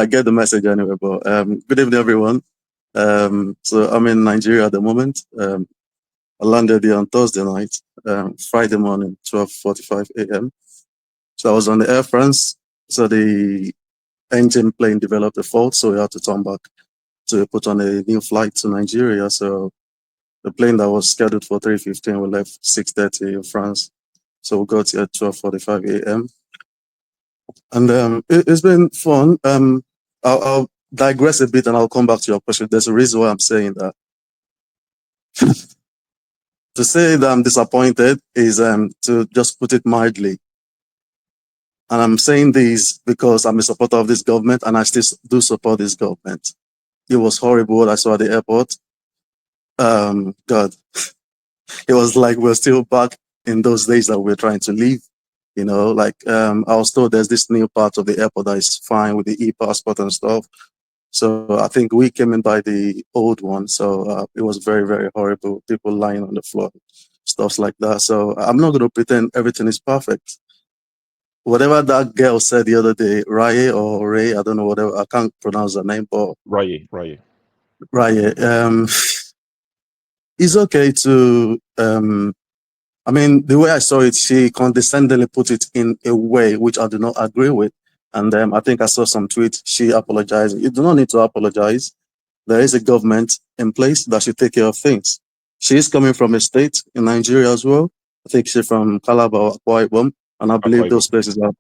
I get the message anyway. But good evening, everyone. So I'm in Nigeria at the moment. I landed here on Thursday night, Friday morning, 12:45 a.m. So I was on the Air France. So the engine plane developed a fault, so we had to turn back to put on a new flight to Nigeria. So the plane that was scheduled for 3:15, we left 6:30 in France. So we got here at 12:45 a.m. And it's been fun. I'll digress a bit and I'll come back to your question. There's a reason why I'm saying that. To say that I'm disappointed is to just put it mildly. And I'm saying this because I'm a supporter of this government and I still do support this government. It was horrible what I saw at the airport. God, it was like we're still back in those days that we're trying to leave. You know, like I was told there's this new part of the airport that is fine with the e-passport and stuff. So I think we came in by the old one. So it was very, very horrible. People lying on the floor, stuff like that. So I'm not going to pretend everything is perfect. Whatever that girl said the other day, Raye or Ray, I don't know, whatever, I can't pronounce her name, but Raye. Raye, it's okay to, I mean, the way I saw it, she condescendingly put it in a way which I do not agree with. And I think I saw some tweet. She apologized. You do not need to apologize. There is a government in place that should take care of things. She is coming from a state in Nigeria as well. I think she's from Calabar or Akwa Ibom, and I believe those places are,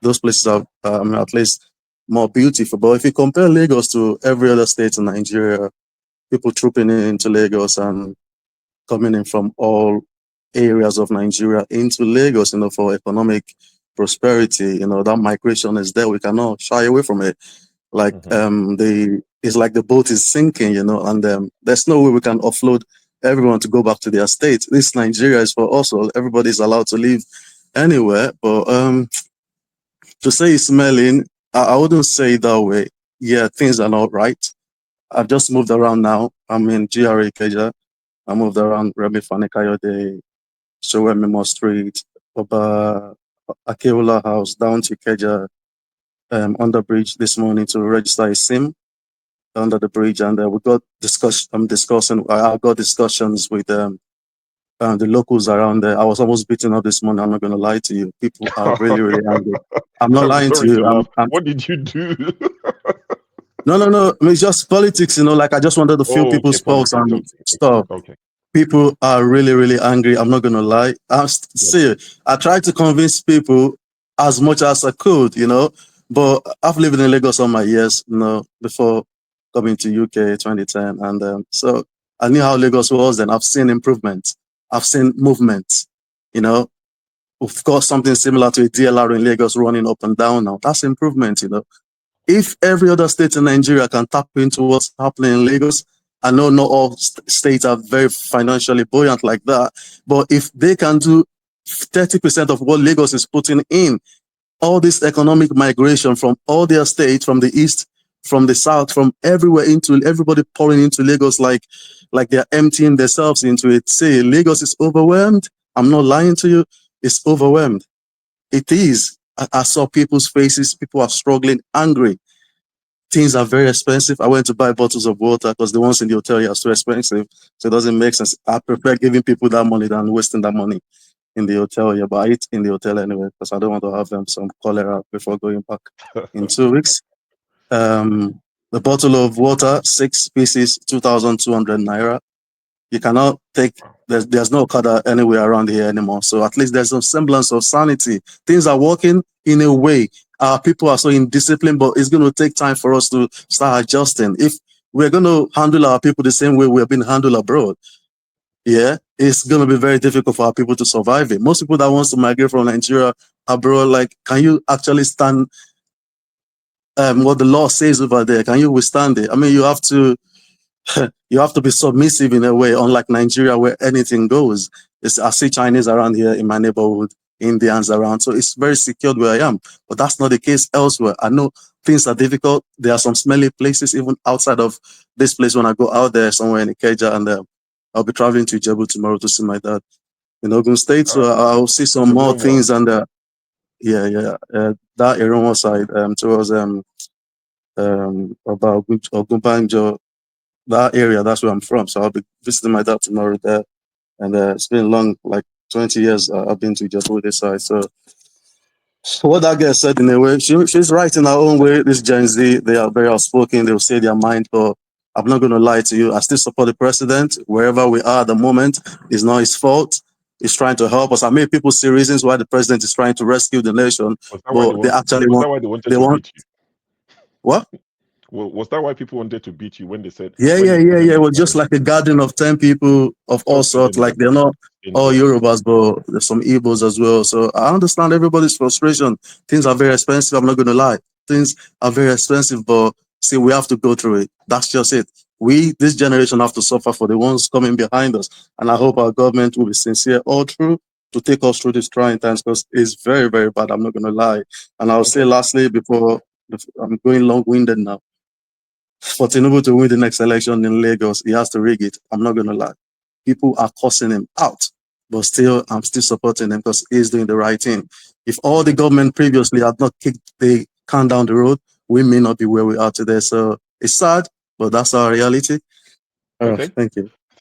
those places are at least more beautiful. But if you compare Lagos to every other state in Nigeria, people trooping into Lagos and coming in from all areas of Nigeria into Lagos, for economic prosperity, that migration is there. We cannot shy away from it. Like it's like the boat is sinking, and there's no way we can offload everyone to go back to their state. This Nigeria is for us all. Everybody's allowed to live anywhere. But to say it's smelling, I wouldn't say it that way. Yeah, things are not right. I've just moved around now. I'm in GRA Ikeja. I moved around Remy Fanekayode, Showemimo Street, Oba Akeola House, down to Ikeja, under bridge this morning to register a SIM under the bridge, and we got discussing. I got discussions with the locals around there. I was almost beaten up this morning. I'm not going to lie to you. People are really, really angry. I'm not lying to you. What did you do? No. I mean, it's just politics, like I just wanted to feel people's pulse and stuff. Okay. People are really, really angry. I'm not going to lie. I tried to convince people as much as I could, but I've lived in Lagos all my years, before coming to UK 2010. And so I knew how Lagos was, and I've seen improvement. I've seen movement, Of course, something similar to a DLR in Lagos running up and down now. That's improvement, If every other state in Nigeria can tap into what's happening in Lagos, I know not all states are very financially buoyant like that, but if they can do 30% of what Lagos is putting in, all this economic migration from all their states, from the east, from the south, from everywhere, into everybody pouring into Lagos like they're emptying themselves into it. Say Lagos is overwhelmed. I'm not lying to you. It's overwhelmed. It is. I saw people's faces. People are struggling, angry. Things are very expensive. I went to buy bottles of water because the ones in the hotel are so expensive. So it doesn't make sense. I prefer giving people that money than wasting that money in the hotel. Yeah, but I eat in the hotel anyway because I don't want to have some cholera before going back in 2 weeks. The bottle of water, 6 pieces, 2,200 naira. You cannot take, there's no Okada anywhere around here anymore. So at least there's some semblance of sanity. Things are working in a way. Our people are so indisciplined, but it's going to take time for us to start adjusting. If we're going to handle our people the same way we've been handled abroad, it's going to be very difficult for our people to survive it. Most people that wants to migrate from Nigeria abroad, like, can you actually stand what the law says over there? Can you withstand it? I mean, you have to be submissive in a way, unlike Nigeria where anything goes. I see Chinese around here in my neighborhood, Indians around, so it's very secured where I am. But that's not the case elsewhere. I know things are difficult. There are some smelly places even outside of this place. When I go out there somewhere in Ikeja, and I'll be traveling to Ijebu tomorrow to see my dad in Ogun State, so I'll see some more things. And that Ironwa side towards about Ogunbanjo, that area. That's where I'm from. So I'll be visiting my dad tomorrow there. And it's been long, like 20 years I've been to Ijebu this side. So what that girl said, in a way, she's right in her own way. This Gen Z, they are very outspoken. They'll say their mind, but I'm not going to lie to you. I still support the president. Wherever we are at the moment, it's not his fault. He's trying to help us. I mean, people see reasons why the president is trying to rescue the nation, but they actually was want. that why they wanted They to want beat you? what? Was that why people wanted to beat you when they said? Yeah. It was just like a garden of 10 people of all sorts. Like they're not all Yorubas, but there's some Igbos as well. So I understand everybody's frustration. Things are very expensive. I'm not going to lie. Things are very expensive, but see, we have to go through it. That's just it. We, this generation, have to suffer for the ones coming behind us. And I hope our government will be sincere all through to take us through these trying times, because it's very, very bad. I'm not going to lie. And I'll say lastly, before I'm going long-winded now, for Tinubu to win the next election in Lagos, he has to rig it. I'm not going to lie. People are cussing him out, but still, I'm still supporting him because he's doing the right thing. If all the government previously had not kicked the can down the road, we may not be where we are today. So it's sad, but that's our reality. Okay. Thank you.